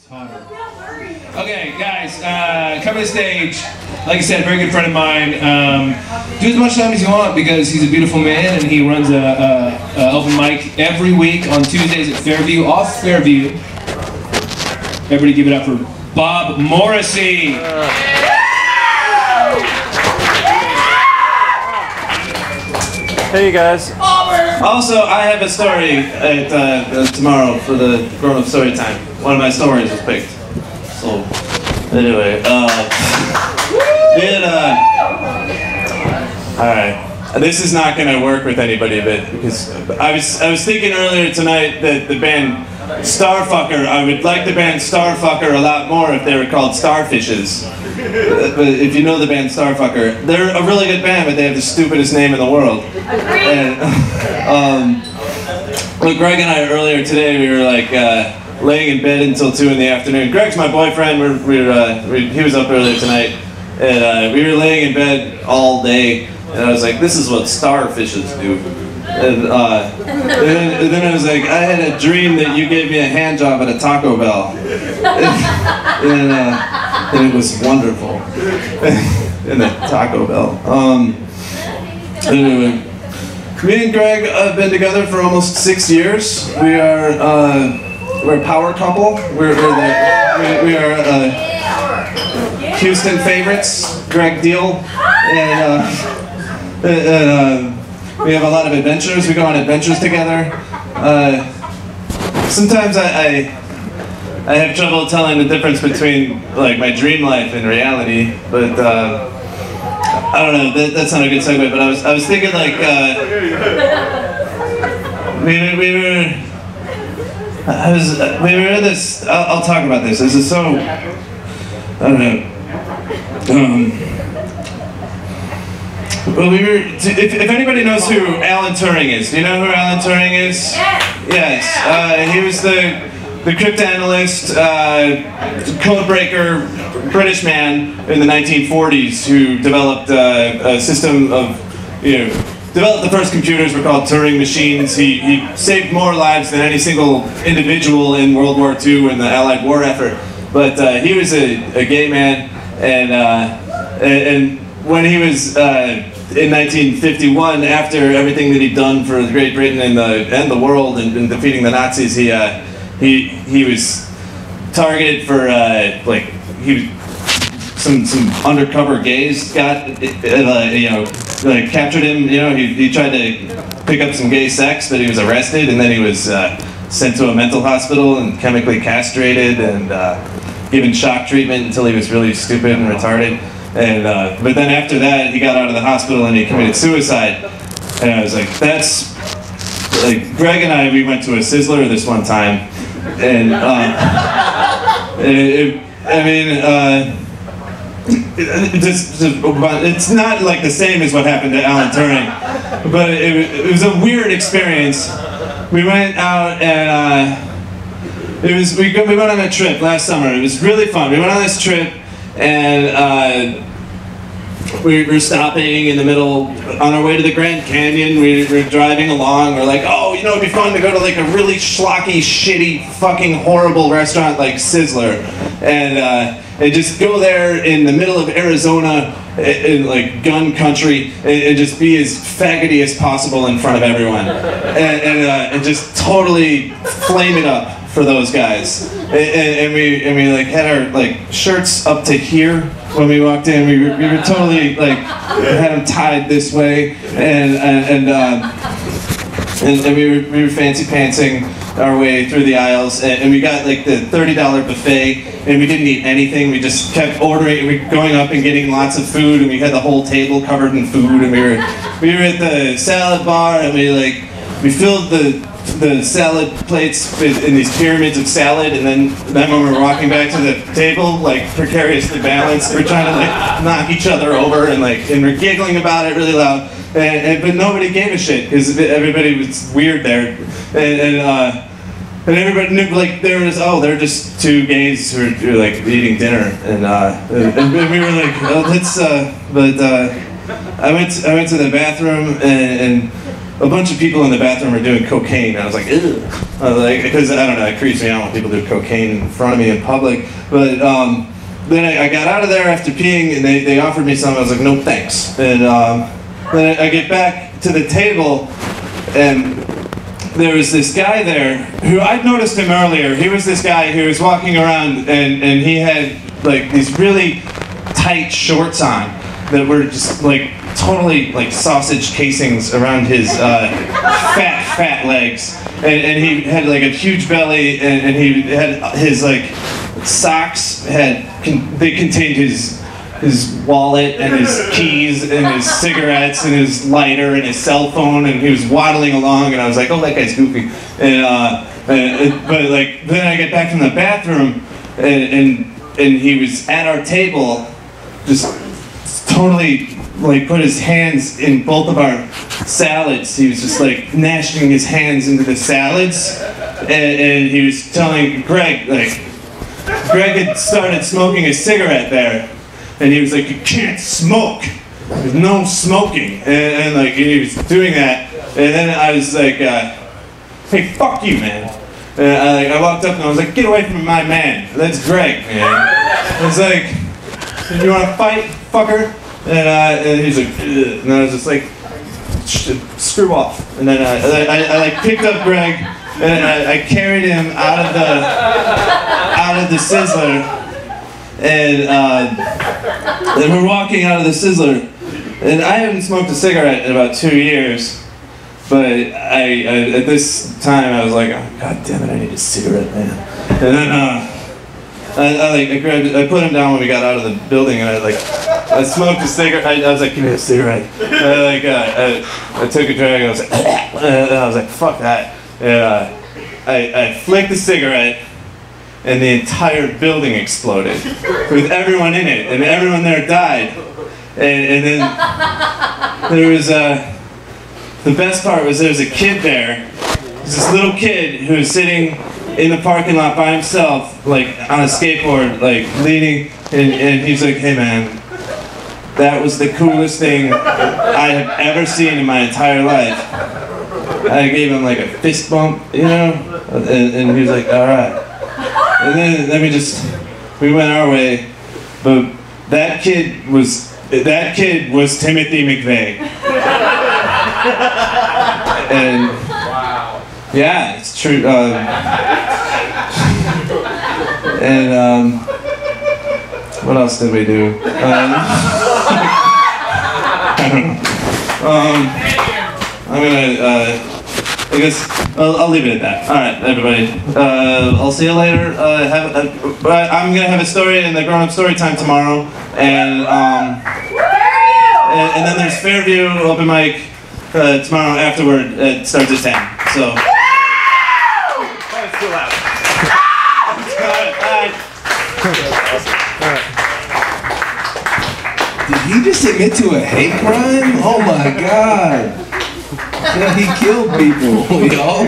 Okay, guys, come to the stage. Like I said, a very good friend of mine. Do as much time as you want because he's a beautiful man and he runs a open mic every week on Tuesdays at Fairview, off Fairview. Everybody give it up for Bob Morrissey. Hey, you guys. Also, I have a story at, tomorrow for the grown-up story time. One of my stories was picked. So, anyway, alright. This is not going to work with anybody, but because I was thinking earlier tonight that the band Starfucker, I would like the band Starfucker a lot more if they were called Starfishes. But if you know the band Starfucker, they're a really good band, but they have the stupidest name in the world. And, well, Greg and I earlier today, we were like laying in bed until 2 in the afternoon. Greg's my boyfriend. He was up earlier tonight, and we were laying in bed all day. And I was like, "This is what starfishes do." And then I was like, "I had a dream that you gave me a hand job at a Taco Bell." And it was wonderful in the Taco Bell. Anyway, me and Greg have been together for almost 6 years. We're a power couple. We are Houston favorites. Greg Deal, and we have a lot of adventures. We go on adventures together. Sometimes I have trouble telling the difference between like my dream life and reality, but I don't know. That's not a good segue. But I was thinking like we were in this. I'll talk about this. This is so. I don't know. Well, if anybody knows who Alan Turing is, do you know who Alan Turing is? Yes. He was the cryptanalyst, codebreaker, British man in the 1940s who developed a system of, developed the first computers were called Turing machines. He saved more lives than any single individual in World War II in the Allied war effort. But he was a gay man, and when he was in 1951, after everything that he'd done for Great Britain and the world and defeating the Nazis, he was targeted for some undercover gays captured him. He tried to pick up some gay sex, but he was arrested, and then he was sent to a mental hospital and chemically castrated and given shock treatment until he was really stupid and retarded. And but then after that, he got out of the hospital and he committed suicide. And I was like, that's like Greg and I. We went to a Sizzler this one time, and it's not like the same as what happened to Alan Turing, but it was a weird experience. We went out and we went on a trip last summer. It was really fun. We went on this trip and we were stopping in the middle on our way to the Grand Canyon. We were driving along. We're like, oh, it'd be fun to go to like a really schlocky, shitty, fucking horrible restaurant like Sizzler, and just go there in the middle of Arizona, in like gun country, and just be as faggoty as possible in front of everyone, and just totally flame it up for those guys. And we like had our like shirts up to here when we walked in. We were totally like had them tied this way, and we were fancy pantsing our way through the aisles, and we got like the $30 buffet, and we didn't eat anything. We just kept ordering. We were going up and getting lots of food, and we had the whole table covered in food. And we were at the salad bar, and we filled the salad plates in these pyramids of salad, and then when we were walking back to the table, like precariously balanced, we're trying to like knock each other over, and we're giggling about it really loud, but nobody gave a shit because everybody was weird there, and everybody knew like they're just two gays who are like eating dinner, and we were like, oh, let's I went to the bathroom and a bunch of people in the bathroom were doing cocaine. And I was like, ew. Because I don't know, it creeps me out when people do cocaine in front of me in public. But then I got out of there after peeing, and they offered me some. I was like, no thanks. And then I get back to the table, and there was this guy there who I'd noticed him earlier. He was this guy who was walking around, and he had like these really tight shorts on that were just like totally like sausage casings around his fat legs, and he had like a huge belly, and he had his like socks they contained his wallet and his keys and his cigarettes and his lighter and his cell phone, and he was waddling along, and I was like, oh, that guy's goofy. But like then I get back from the bathroom, and he was at our table, just totally like put his hands in both of our salads. He was just like gnashing his hands into the salads, and he was telling Greg, like, Greg had started smoking a cigarette there, and he was like, you can't smoke, there's no smoking, and like he was doing that, and then I was like, hey, fuck you, man. And I walked up and I was like, get away from my man, that's Greg, man. I was like, you want to fight, fucker? And he's like, ugh. And I was just like, screw off. And then I like picked up Greg, and I carried him out of the Sizzler, and we're walking out of the Sizzler, and I haven't smoked a cigarette in about 2 years, but I at this time I was like, oh, god damn it, I need a cigarette, man. And then I put him down when we got out of the building, and I smoked a cigarette. I was like, give me a cigarette. I took a drag, and I was like, fuck that. And I flicked the cigarette, and the entire building exploded with everyone in it, and everyone there died. And then there was the best part was there was a kid there. There's this little kid who was sitting in the parking lot by himself, like on a skateboard, like leaning, and he's like, hey man, that was the coolest thing I have ever seen in my entire life. I gave him like a fist bump, you know, and he was like, all right. And then we went our way, but that kid was Timothy McVeigh. And yeah, it's true. What else did we do? I don't know. I'm gonna, I guess I'll leave it at that. All right, everybody. I'll see you later. I'm gonna have a story in the grown-up story time tomorrow, and then there's Fairview open mic tomorrow afterward. It starts at 10. So. It's too loud. Did he just admit to a hate crime? Oh my god. Yeah, he killed people, y'all.